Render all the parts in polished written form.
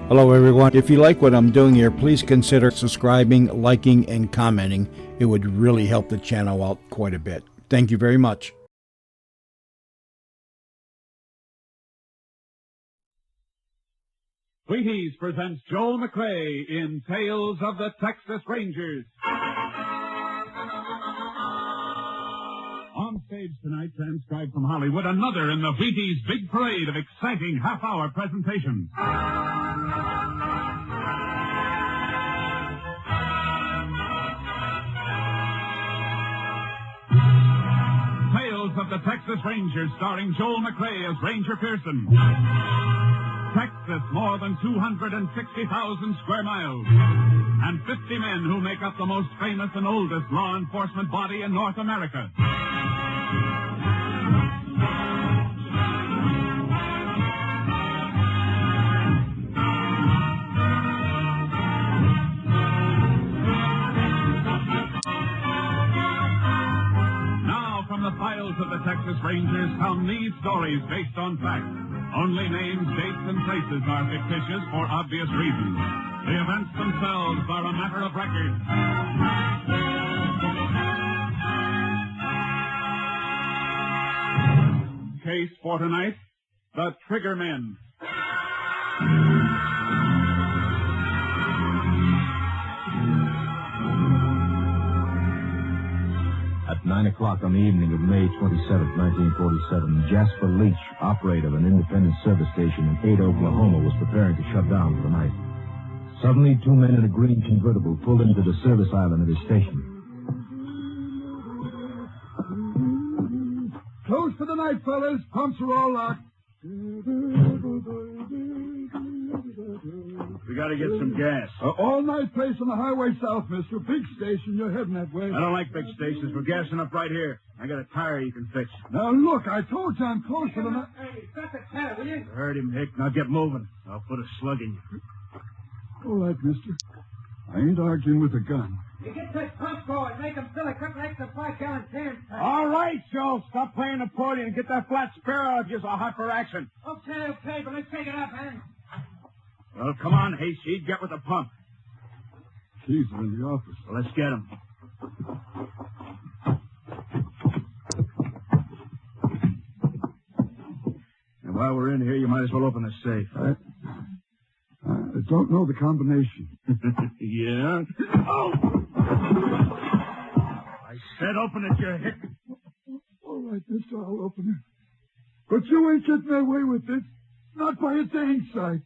Hello, everyone. If you like what I'm doing here, please consider subscribing, liking, and commenting. It would really help the channel out quite a bit. Thank you very much. Wheaties presents Joel McCrea in Tales of the Texas Rangers. On stage tonight, transcribed from Hollywood, another in the Wheaties big parade of exciting half-hour presentations. Tales of the Texas Rangers, starring Joel McCrea as Ranger Pearson. Texas, more than 260,000 square miles, and 50 men who make up the most famous and oldest law enforcement body in North America. Now, from the files of the Texas Rangers come these stories based on facts. Only names, dates, and places are fictitious for obvious reasons. The events themselves are a matter of record. Case for tonight, the Trigger Men. At 9 o'clock on the evening of May 27, 1947, Jasper Leach, operator of an independent service station in Ada, Oklahoma, was preparing to shut down for the night. Suddenly, two men in a green convertible pulled into the service island of his station. Close for the night, fellas. Pumps are all locked. We gotta get some gas. All-night place on the highway south, mister. Big station. You're heading that way. I don't like big stations. We're gassing up right here. I got a tire you can fix. Now, look, I told you I'm close to the night. Hey, stop the car, will you? Heard him, Hick. Now get moving. I'll put a slug in you. All right, mister. I ain't arguing with a gun. You get that pump going. Make them fill a couple extra 5-gallon cans. All right, Joe. Stop playing the accordion and get that flat spare out of you so hot for action. Okay, but let's take it up, man. Well, come on, Hayseed. Get with the pump. Keys are in the office. Well, let's get them. And while we're in here, you might as well open the safe. I don't know the combination. Yeah? Oh! I said open it, you hick. All right, mister, I'll open it. But you ain't getting away with it. Not by a dang sight.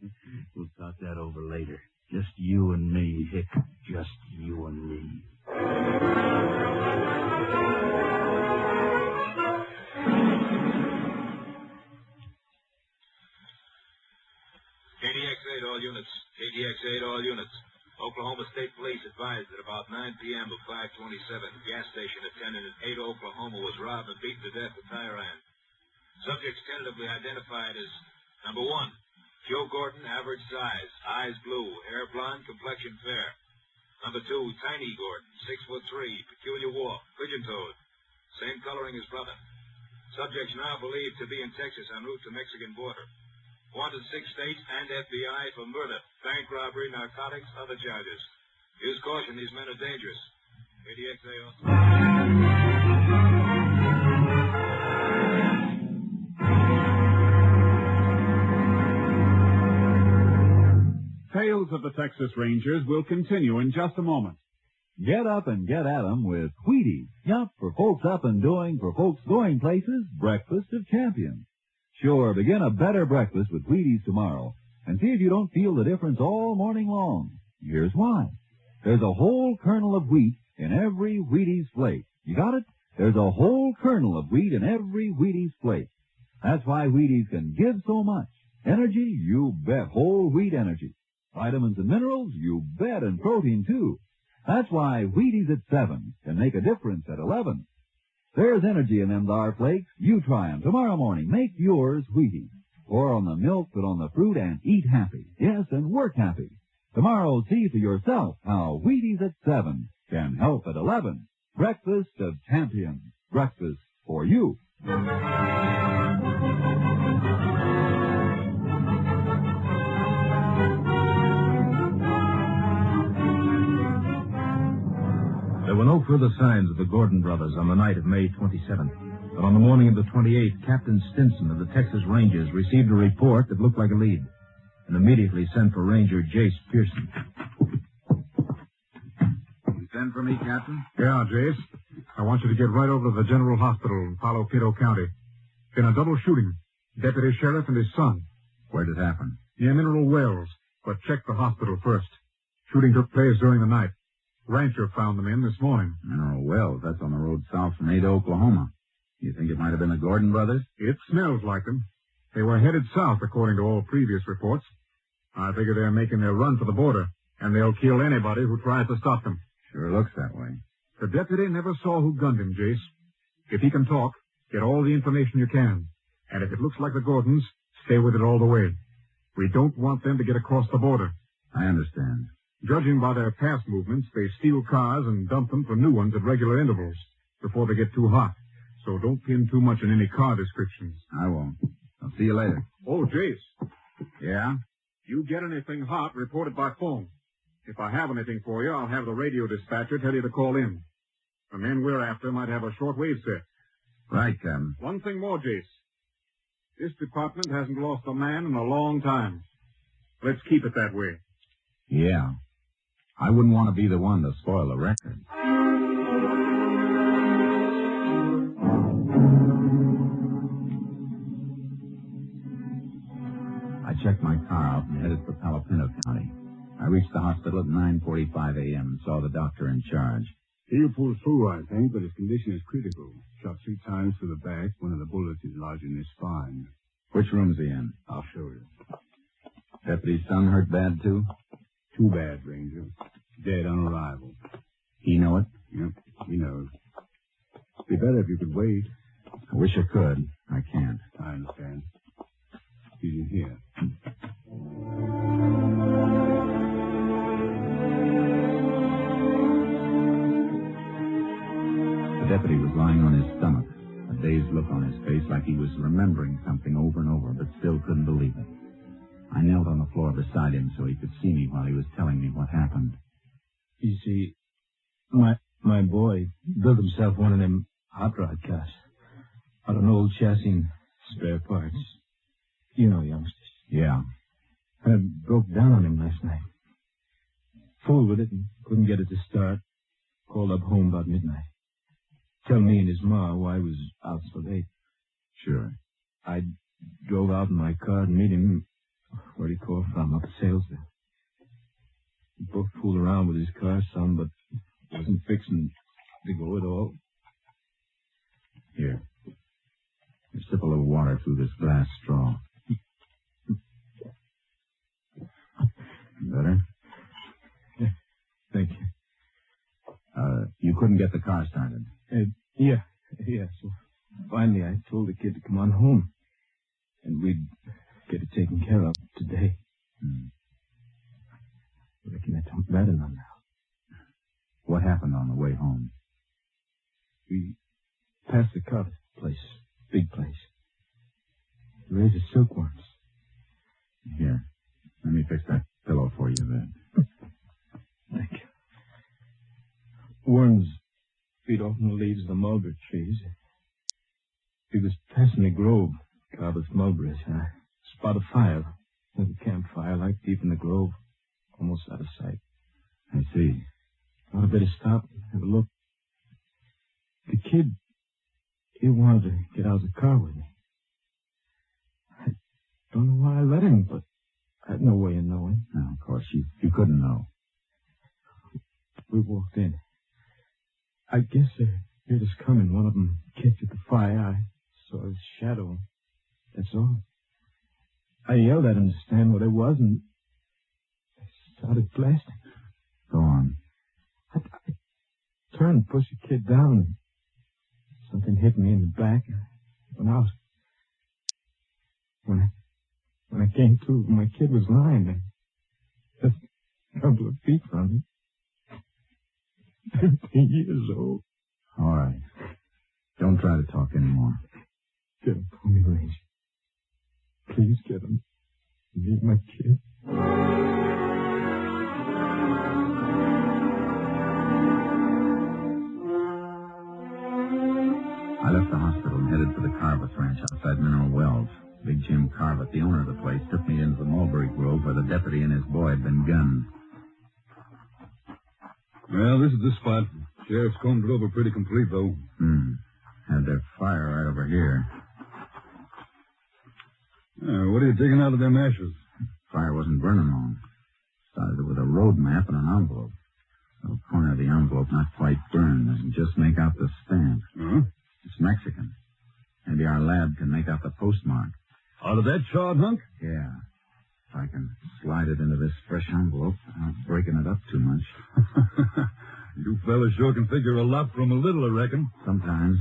We'll talk that over later. Just you and me, Hick. Just you and me. KDX-8, all units. KDX-8, all units. Oklahoma State Police advised that about 9 p.m. of 5/27, gas station attendant in Ada, Oklahoma was robbed and beaten to death with tire iron. Subjects tentatively identified as number 1, Joe Gordon, average size, eyes blue, hair blonde, complexion fair. Number 2, Tiny Gordon, 6'3", peculiar walk, pigeon-toed, same coloring as brother. Subjects now believed to be in Texas en route to Mexican border. Wanted 6 states and FBI for murder, bank robbery, narcotics, other charges. Use caution, these men are dangerous. KDXA also. Tales of the Texas Rangers will continue in just a moment. Get up and get at 'em with Wheaties. Yup, for folks up and doing, for folks going places, breakfast of champions. Sure, begin a better breakfast with Wheaties tomorrow, and see if you don't feel the difference all morning long. Here's why. There's a whole kernel of wheat in every Wheaties flake. You got it? There's a whole kernel of wheat in every Wheaties flake. That's why Wheaties can give so much. Energy? You bet. Whole wheat energy. Vitamins and minerals? You bet. And protein, too. That's why Wheaties at 7 can make a difference at 11. There's energy in them thar flakes. You try 'em tomorrow morning. Make yours Wheaties. Pour on the milk, put on the fruit, and eat happy. Yes, and work happy. Tomorrow, see for yourself how Wheaties at 7 can help at 11. Breakfast of champions. Breakfast for you. no further signs of the Gordon brothers on the night of May 27th. But on the morning of the 28th, Captain Stinson of the Texas Rangers received a report that looked like a lead and immediately sent for Ranger Jace Pearson. You send for me, Captain? Yeah, Jace. I want you to get right over to the General Hospital in Palo Pinto County. Been a double shooting. Deputy Sheriff and his son. Where'd it happen? Near Mineral Wells, but check the hospital first. Shooting took place during the night. Rancher found them in this morning. Mineral Wells, that's on the road south from Ada, Oklahoma. You think it might have been the Gordon brothers? It smells like them. They were headed south, according to all previous reports. I figure they're making their run for the border, and they'll kill anybody who tries to stop them. Sure looks that way. The deputy never saw who gunned him, Jace. If he can talk, get all the information you can. And if it looks like the Gordons, stay with it all the way. We don't want them to get across the border. I understand. Judging by their past movements, they steal cars and dump them for new ones at regular intervals before they get too hot. So don't pin too much on any car descriptions. I won't. I'll see you later. Oh, Jace. Yeah? You get anything hot, report it by phone. If I have anything for you, I'll have the radio dispatcher tell you to call in. The men we're after might have a shortwave set. Right, Captain. One thing more, Jace. This department hasn't lost a man in a long time. Let's keep it that way. Yeah. I wouldn't want to be the one to spoil the record. I checked my car out and headed for Palo Pinto County. I reached the hospital at 9:45 a.m. and saw the doctor in charge. He'll pull through, I think, but his condition is critical. Shot 3 times through the back. One of the bullets is lodged in his spine. Which room's he in? I'll show you. Deputy's son hurt bad, too? Too bad, Ranger. Dead on arrival. He know it? Yep, he knows. Be better if you could wait. I wish I could. I can't. I understand. He's in here. The deputy was lying on his stomach, a dazed look on his face like he was remembering something over and over, but still couldn't believe it. I knelt on the floor beside him so he could see me while he was telling me what happened. You see, my boy built himself one of them hot rod cars out of an old chassis and spare parts. You know, youngsters. Yeah. And it broke down on him last night. Fooled with it and couldn't get it to start. Called up home about midnight. Tell me and his ma why I was out so late. Sure. I drove out in my car and meet him where he called from, up at Salesville. We both fooled around with his car some, but wasn't fixing to go at all. Here. Sip a little water through this glass straw. Better? Yeah, thank you. You couldn't get the car started? Yeah. So finally I told the kid to come on home. And we'd get it taken care of today. I reckon that don't matter none now. What happened on the way home? We passed the Carter place. Big place. He raises silkworms. Here. Let me fix that pillow for you then. Thank you. Worms feed off the leaves of the mulberry trees. He was passing the grove, carved with mulberries. I spotted a fire. There's a campfire light deep in the grove, almost out of sight. I see. Thought I'd better stop and have a look. The kid, he wanted to get out of the car with me. I don't know why I let him, but I had no way of knowing. No, of course, you couldn't know. We walked in. I guess they heard us coming. One of them kicked at the fire. I saw his shadow. That's all. I yelled at him to stand where they was, and they started blasting. Go on. I turned and pushed the kid down. Something hit me in the back. I went out. When I came to, my kid was lying there. Just a couple of feet from me. 15 years old. All right. Don't try to talk anymore. Get him for me, Ranger. Please get him. I need my kid. Jim Carlett, the owner of the place, took me into the mulberry grove where the deputy and his boy had been gunned. Well, this is the spot. Sheriff's combed it over pretty complete, though. Had their fire right over here. What are you digging out of them ashes? Fire wasn't burning long. Started it with a road map and an envelope. The corner of the envelope not quite burned. I can just make out the stamp. Huh? It's Mexican. Maybe our lad can make out the postmark. Out of that charred hunk? Yeah. If I can slide it into this fresh envelope without breaking it up too much. You fellas sure can figure a lot from a little, I reckon. Sometimes.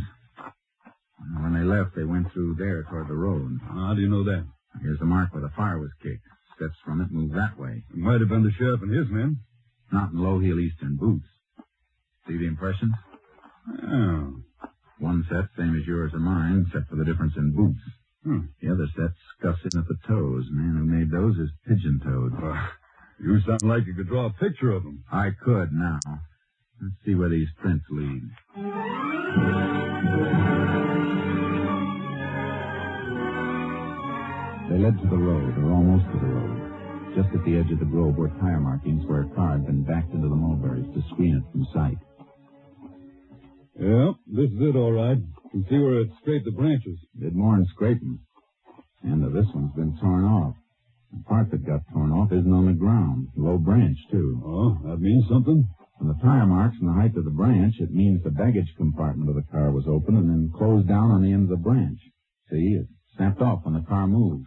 When they left, they went through there toward the road. How do you know that? Here's the mark where the fire was kicked. Steps from it move that way. It might have been the sheriff and his men. Not in low-heel eastern boots. See the impressions? Oh. One set, same as yours or mine, except for the difference in boots. The other set scuffing at the toes. Man who made those is pigeon-toed. You sound like you could draw a picture of them. I could now. Let's see where these prints lead. They led to the road, or almost to the road. Just at the edge of the grove were tire markings where a car had been backed into the mulberries to screen it from sight. Yeah, this is it, all right. You can see where it scraped the branches. Did more than scrape them. The end of this one's been torn off. The part that got torn off isn't on the ground. Low branch, too. Oh, that means something? From the tire marks and the height of the branch, it means the baggage compartment of the car was open and then closed down on the end of the branch. See, it snapped off when the car moved.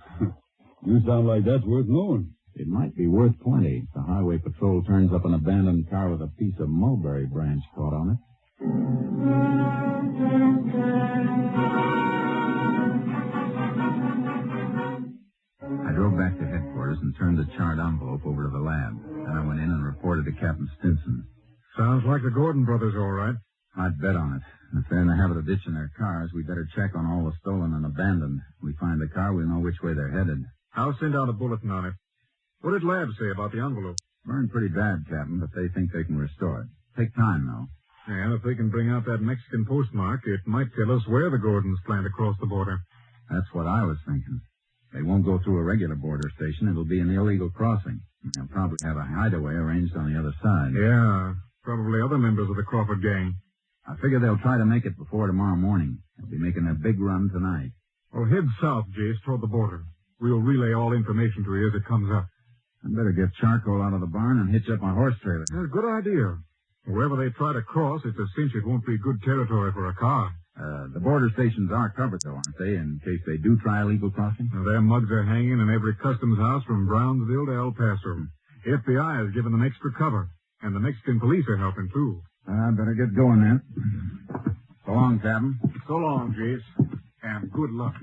You sound like that's worth knowing. It might be worth plenty. The highway patrol turns up an abandoned car with a piece of mulberry branch caught on it. I drove back to headquarters and turned the charred envelope over to the lab. Then I went in and reported to Captain Stinson. Sounds like the Gordon brothers, all right. I'd bet on it. If they're in the habit of ditching their cars, we better check on all the stolen and abandoned. If we find the car, we'll know which way they're headed. I'll send out a bulletin on it. What did Lab say about the envelope? Burned pretty bad, Captain, but they think they can restore it. Take time, though. And if they can bring out that Mexican postmark, it might tell us where the Gordons plan to cross the border. That's what I was thinking. They won't go through a regular border station. It'll be an illegal crossing. They'll probably have a hideaway arranged on the other side. Yeah, probably other members of the Crawford gang. I figure they'll try to make it before tomorrow morning. They'll be making their big run tonight. Well, head south, Jace, toward the border. We'll relay all information to you as it comes up. I'd better get charcoal out of the barn and hitch up my horse trailer. That's a good idea. Wherever they try to cross, it's a cinch it won't be good territory for a car. The border stations are covered, though, aren't they, in case they do try illegal crossing? Now, their mugs are hanging in every customs house from Brownsville to El Paso. FBI has given them extra cover, and the Mexican police are helping, too. I better get going, then. So long, Captain. So long, Jace, and good luck.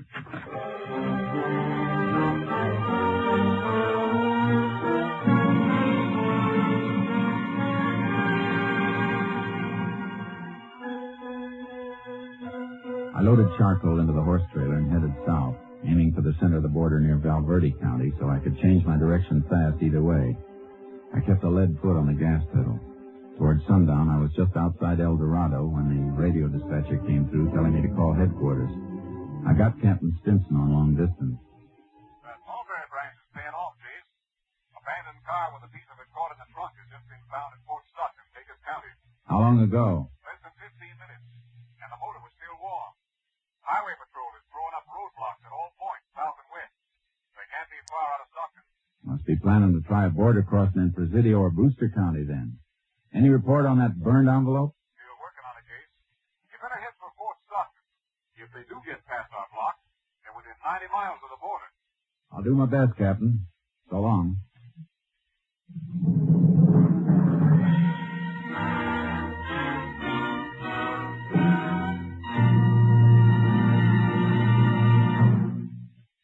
I loaded charcoal into the horse trailer and headed south, aiming for the center of the border near Valverde County so I could change my direction fast either way. I kept a lead foot on the gas pedal. Toward sundown, I was just outside El Dorado when the radio dispatcher came through telling me to call headquarters. I got Captain Stinson on long distance. That mulberry branch is paying off, Jace. Abandoned car with a piece of it caught in the trunk has just been found in Fort Stockton, Pecos County. How long ago? Less than 15 minutes, and the motor was still warm. Highway Patrol is throwing up roadblocks at all points, south and west. They can't be far out of Stockton. Must be planning to try a border crossing in Presidio or Brewster County, then. Any report on that burned envelope? Still working on it, Jace. You better head for Fort Stockton. If they do get past our block, they're within 90 miles of the border. I'll do my best, Captain. So long.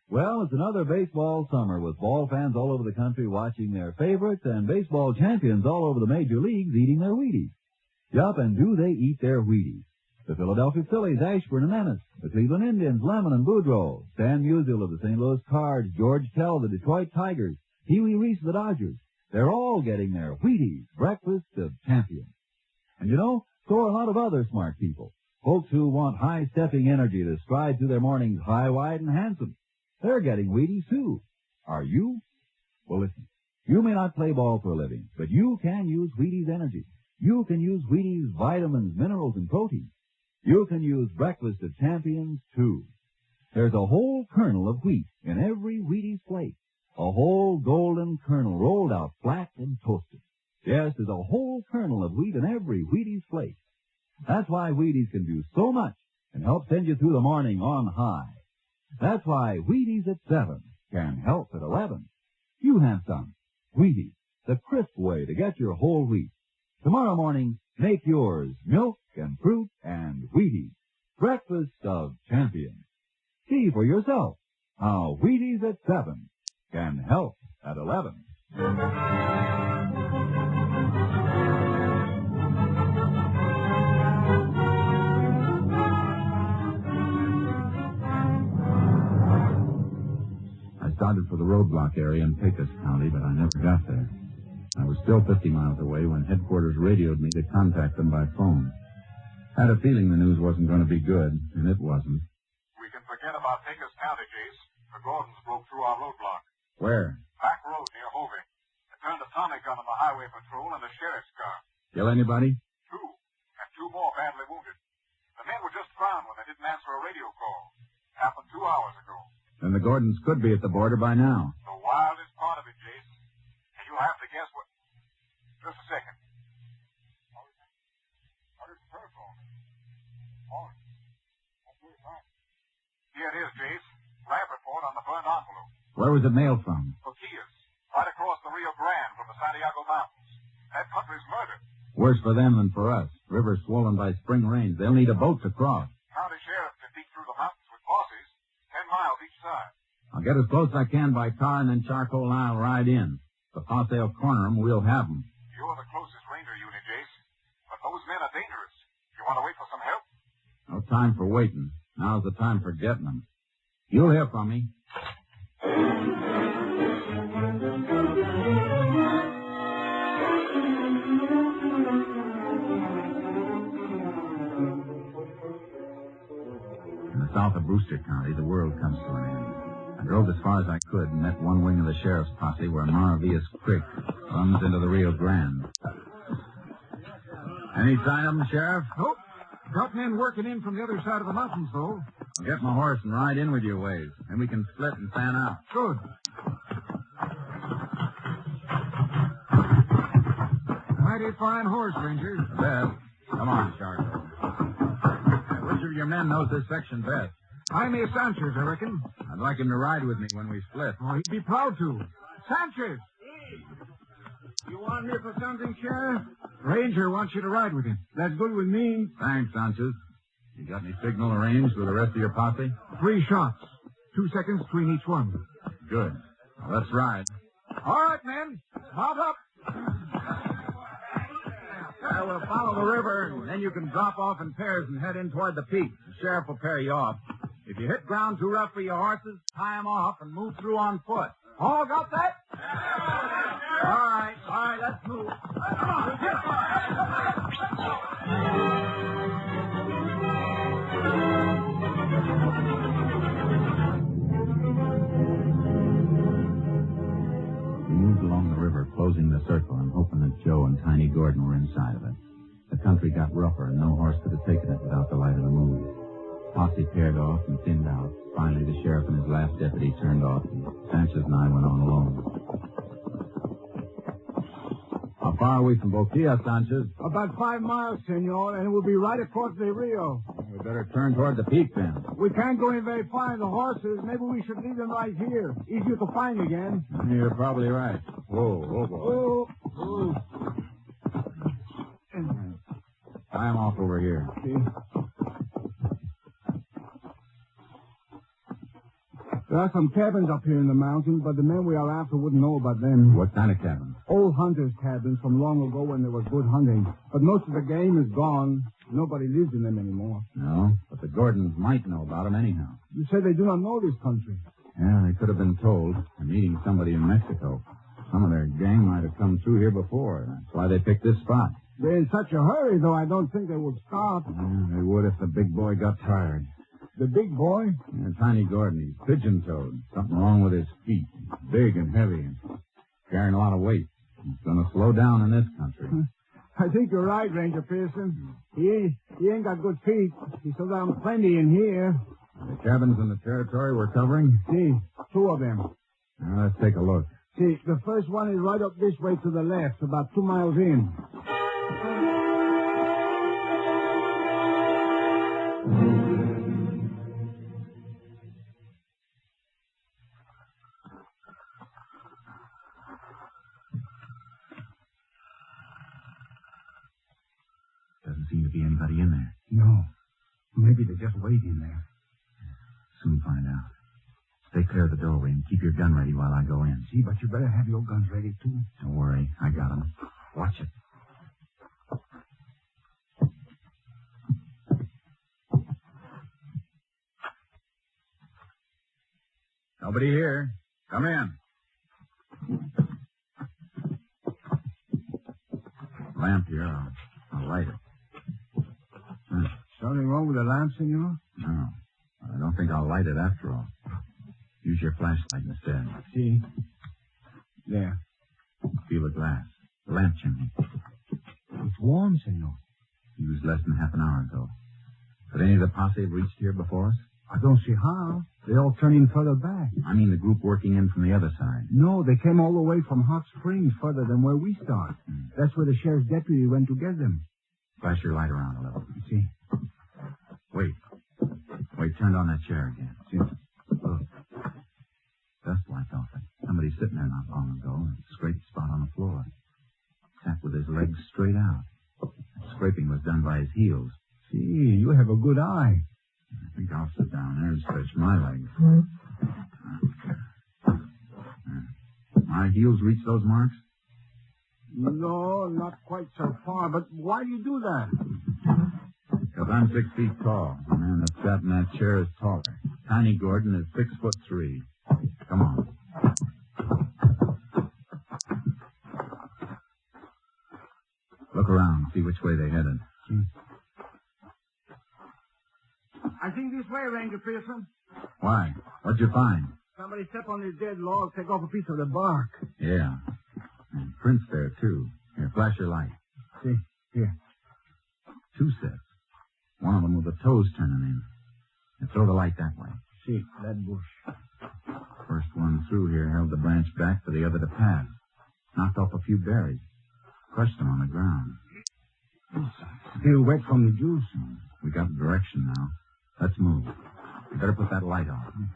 Well, it's another baseball summer with ball fans all over the country watching their favorites and baseball champions all over the major leagues eating their Wheaties. Yup, and do they eat their Wheaties? The Philadelphia Phillies, Ashburn and Ennis, the Cleveland Indians, Lemon and Boudreaux, Stan Musial of the St. Louis Cards, George Kell, the Detroit Tigers, Pee Wee Reese of the Dodgers. They're all getting their Wheaties, breakfast of champions. And you know, so are a lot of other smart people. Folks who want high-stepping energy to stride through their mornings high, wide, and handsome. They're getting Wheaties, too. Are you? Well, listen. You may not play ball for a living, but you can use Wheaties energy. You can use Wheaties vitamins, minerals, and protein. You can use Breakfast of Champions, too. There's a whole kernel of wheat in every Wheaties flake. A whole golden kernel rolled out flat and toasted. Yes, there's a whole kernel of wheat in every Wheaties flake. That's why Wheaties can do so much and help send you through the morning on high. That's why Wheaties at 7 can help at 11. You have some. Wheaties, the crisp way to get your whole wheat. Tomorrow morning, make yours milk and fruit and Wheaties. Breakfast of Champions. See for yourself how Wheaties at 7 can help at 11. I started for the roadblock area in Pecos County, but I never got there. I was still 50 miles away when headquarters radioed me to contact them by phone. I had a feeling the news wasn't going to be good, and it wasn't. We can forget about Pecos County, Jace. The Gordons broke through our roadblock. Where? Back road near Hovey. They turned a Tommy gun on the highway patrol and the sheriff's car. Kill anybody? 2, and 2 more badly wounded. The men were just found when they didn't answer a radio call. Happened 2 hours ago. Then the Gordons could be at the border by now. The wildest part of it, Jace. And you'll have to guess what... Just a second. Where's the telephone? Oh, okay, fine. Here it is, Jace. Lab report on the burned envelope. Where was it mailed from? Coquillas. Right across the Rio Grande from the Santiago Mountains. That country's murdered. Worse for them than for us. River swollen by spring rains. They'll need a boat to cross. County sheriff can beat through the mountains with posses. 10 miles each side. I'll get as close as I can by car, and then Charcoal and I'll ride in. If the posse will corner them, we'll have them. You're the closest ranger unit, Jace. But those men are dangerous. You want to wait for some help? No time for waiting. Now's the time for getting them. You'll hear from me. In the south of Brewster County, the world comes to an end. I drove as far as I could and met one wing of the sheriff's posse where Maravillas Creek runs into the Rio Grande. Any sign of them, Sheriff? Nope. Got men working in from the other side of the mountains, though. I'll get my horse and ride in with you a ways. Then we can split and fan out. Good. Mighty fine horse, Ranger. The best. Come on, Charcoal. Which of your men knows this section best? Jaime Sanchez, I reckon. I'd like him to ride with me when we split. Oh, he'd be proud to. Sanchez! You want me for something, Sheriff? Ranger wants you to ride with him. That's good with me. Thanks, Sanchez. You got any signal arranged with the rest of your posse? 3 shots. 2 seconds between each one. Good. Well, let's ride. All right, men. Mount up. We'll follow the river, and then you can drop off in pairs and head in toward the peak. The sheriff will pair you off. If you hit ground too rough for your horses, tie them off and move through on foot. All got that? All right, let's move. Come on, We moved along the river, closing the circle and hoping that Joe and Tiny Gordon were inside of it. The country got rougher, and no horse could have taken it without the light of the moon. Posse paired off and thinned out. Finally, the sheriff and his last deputy turned off, and Sanchez and I went on alone. How far are we from Boquilla, Sanchez? About 5 miles, senor, and we'll be right across the Rio. We better turn toward the peak, then. We can't go in very far in the horses. Maybe we should leave them right here. Easier to find again. You're probably right. Whoa, boy. Oh. Tie him off over here. See? There are some cabins up here in the mountains, but the men we are after wouldn't know about them. What kind of cabin? Old hunters' cabins from long ago when there was good hunting. But most of the game is gone. Nobody lives in them anymore. No, but the Gordons might know about them anyhow. You say they do not know this country. Yeah, they could have been told. They're meeting somebody in Mexico. Some of their gang might have come through here before. That's why they picked this spot. They're in such a hurry, though I don't think they would stop. Yeah, they would if the big boy got tired. The big boy? Yeah, Tiny Gordon. He's pigeon-toed. Something wrong with his feet. He's big and heavy and carrying a lot of weight. He's going to slow down in this country. I think you're right, Ranger Pearson. He ain't got good feet. He slowed down plenty in here. The cabins in the territory we're covering? See, 2 of them. Now, let's take a look. See, the first one is right up this way to the left, about 2 miles in. Doesn't seem to be anybody in there. No. Maybe they're just waiting there. Soon find out. Stay clear of the doorway and keep your gun ready while I go in. See, but you better have your guns ready, too. Don't worry. I got 'em. Watch it. Nobody here. Come in. Lamp here. I'll light it. Something wrong with the lamp, senor? No. I don't think I'll light it after all. Use your flashlight instead. See. There. Feel the glass. The lamp chimney. It's warm, senor. Used less than half an hour ago. Could any of the posse have reached here before us? I don't see how. They all turned in further back. I mean the group working in from the other side. No, they came all the way from Hot Springs, further than where we start. That's where the sheriff's deputy went to get them. Flash your light around a little. See? Wait, turn on that chair again. See? Look. Dust wiped off it. Somebody sitting there not long ago and scraped a spot on the floor. Sat with his legs straight out. That scraping was done by his heels. See, you have a good eye. I think I'll sit down there and stretch my legs. My heels reach those marks? No, not quite so far, but why do you do that? Because I'm 6 feet tall. The man that sat in that chair is taller. Tiny Gordon is 6'3". Come on. Look around, see which way they headed. I think this way, Ranger Pearson. Why? What'd you find? Somebody step on this dead log, take off a piece of the bark. Yeah. And prints there, too. Here, flash your light. See, here. 2 sets. One of them with the toes turning in. And throw the light that way. See, that bush. First one through here held the branch back for the other to pass. Knocked off a few berries. Crushed them on the ground. Still wet from the juice. We got the direction now. Let's move. You better put that light on.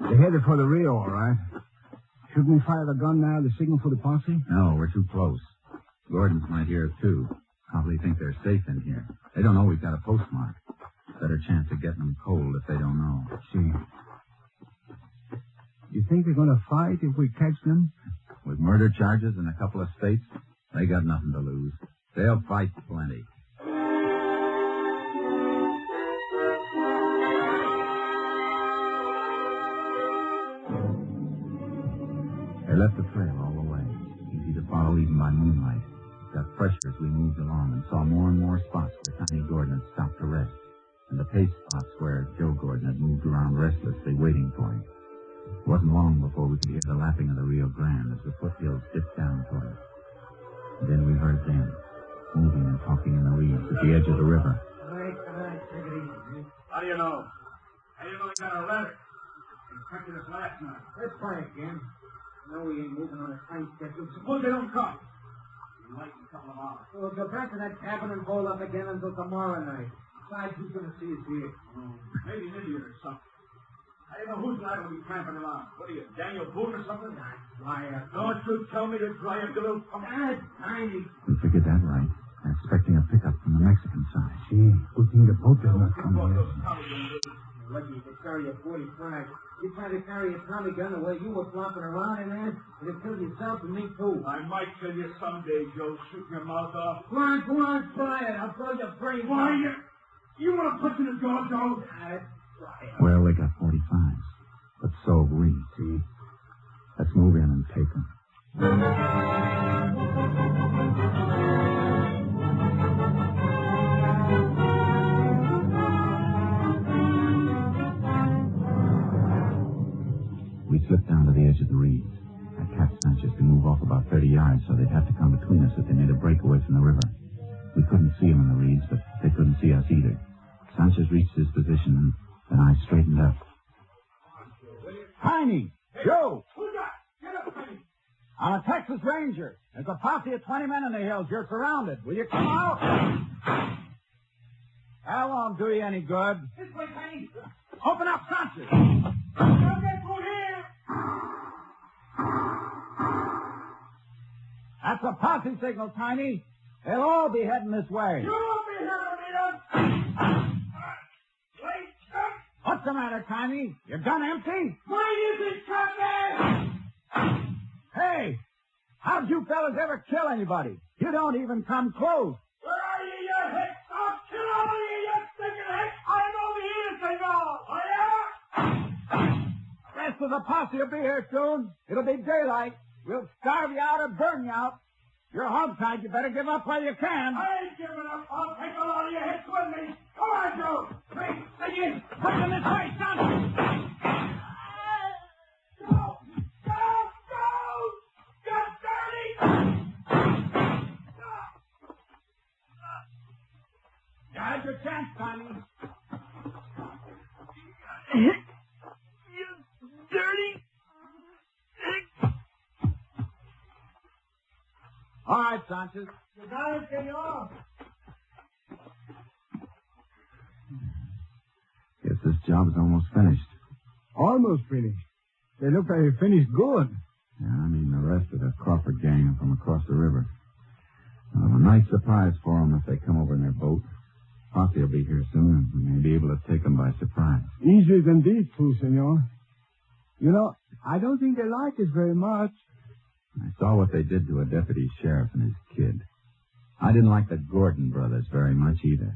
They're headed for the Rio, all right. Shouldn't we fire the gun now, the signal for the posse? No, we're too close. Gordons might hear it, too. Probably think they're safe in here. They don't know we've got a postmark. Better chance of getting them cold if they don't know. See. You think they're going to fight if we catch them? With murder charges in a couple of states, they got nothing to lose. They'll fight plenty. They left the trail all the way, easy to follow even by moonlight. It got fresher as we moved along and saw more and more spots where Tiny Gordon had stopped to rest, and the pace spots where Joe Gordon had moved around restlessly, waiting for him. It wasn't long before we could hear the lapping of the Rio Grande as the foothills dipped down toward us. And then we heard them, moving and talking in the reeds at the edge of the river. All right, take it easy. How do you know? How do you know he got a letter? He expected us last night. Let's try again. No, we ain't moving on a time schedule. Suppose they don't come. You might in a couple of hours. We'll go back to that cabin and hold up again until tomorrow night. Besides, who's going to see us here? Maybe an idiot or something. I don't know who's liable to be tramping around. What are you, Daniel Boone or something? Liar. Don't you tell me to dry up your little pump. Tiny. We figured that right. They're expecting a pickup from the Mexican side. See, good thing the boat does not come here. Lucky you could carry a 45. You try to carry a Tommy gun the way you were flopping around in there, it'll kill yourself and me too. I might kill you someday, Joe. Shoot your mouth off. Go on, try it. I'll throw your brains Why, out. you want to put in the door, Joe? Try it. Well, they got 45s. But so have we, see? Let's move in and take them. slipped down to the edge of the reeds. I tapped Sanchez to move off about 30 yards so they'd have to come between us if they made a break away from the river. We couldn't see him in the reeds, but they couldn't see us either. Sanchez reached his position, and then I straightened up. Tiny! Joe! Who's that? Get up, Tiny! I'm a Texas Ranger. There's a posse of 20 men in the hills. You're surrounded. Will you come out? That won't do you any good. This way, Tiny! Open up, Sanchez! Don't get through here! That's a posse signal, Tiny. They'll all be heading this way. You won't be here to meet us! Wait, stop! What's the matter, Tiny? Your gun empty? Why is it shot there? Hey! How'd you fellas ever kill anybody? You don't even come close. Where are you, you hicks? I'll kill all of you, you stinking hicks! I'm over here to say no! Oh, yeah? The rest of the posse will be here soon. It'll be daylight. We'll starve you out or burn you out. You're hogtied. You better give up while you can. I ain't giving up. I'll take a lot of you hicks with me. Come on, Joe. Hey, Again, bring them this way, son. Go! Go! Go! Get dirty! You had your chance, Tiny. You dirty! All right, Sanchez. You gotta get off. Guess this job's almost finished. Almost finished. They look like they finished good. Yeah, I mean the rest of the Crawford gang from across the river. A nice surprise for them if they come over in their boat. Posse will be here soon, and we may be able to take them by surprise. Easier than these two, senor. You know, I don't think they like us very much. I saw what they did to a deputy sheriff and his kid. I didn't like the Gordon brothers very much either.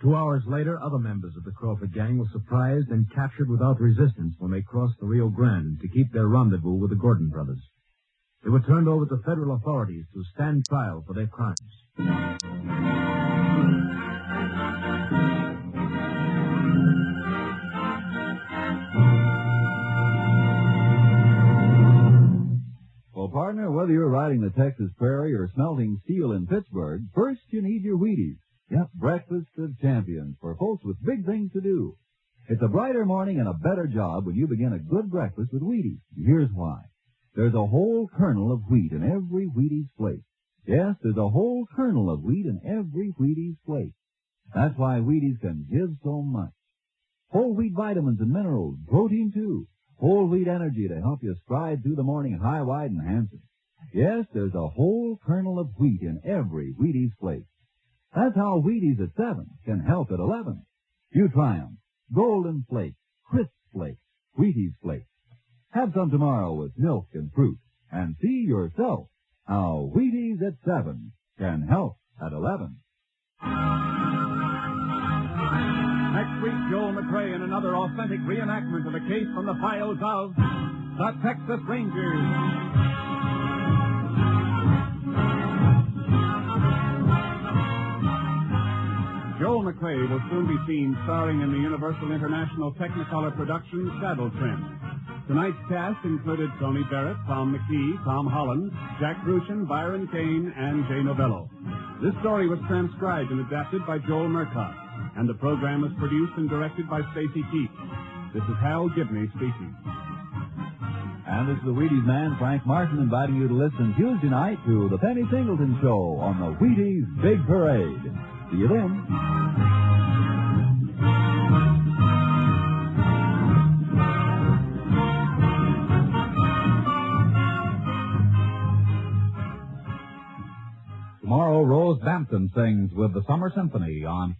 Two hours later, other members of the Crawford gang were surprised and captured without resistance when they crossed the Rio Grande to keep their rendezvous with the Gordon brothers. They were turned over to federal authorities to stand trial for their crimes. Well, partner, whether you're riding the Texas prairie or smelting steel in Pittsburgh, first you need your Wheaties. Yep, breakfast of champions for folks with big things to do. It's a brighter morning and a better job when you begin a good breakfast with Wheaties. Here's why. There's a whole kernel of wheat in every Wheaties flake. Yes, there's a whole kernel of wheat in every Wheaties flake. That's why Wheaties can give so much. Whole wheat vitamins and minerals, protein too. Whole wheat energy to help you stride through the morning high, wide, and handsome. Yes, there's a whole kernel of wheat in every Wheaties flake. That's how Wheaties at 7 can help at 11. You try 'em. Golden Flake, Crisp Flake, Wheaties Flake. Have some tomorrow with milk and fruit, and see yourself how Wheaties at 7 can help at 11. Next week, Joel McRae in another authentic reenactment of a case from the files of the Texas Rangers. Joel McRae will soon be seen starring in the Universal International Technicolor production Saddle Trim. Tonight's cast included Tony Barrett, Tom McKee, Tom Holland, Jack Crucian, Byron Kane, and Jay Novello. This story was transcribed and adapted by Joel Murcott, and the program was produced and directed by Stacy Keith. This is Hal Gibney speaking. And this is the Wheaties man, Frank Martin, inviting you to listen Tuesday night to the Penny Singleton Show on the Wheaties Big Parade. See you then. Tomorrow, Rose Bampton sings with the Summer Symphony on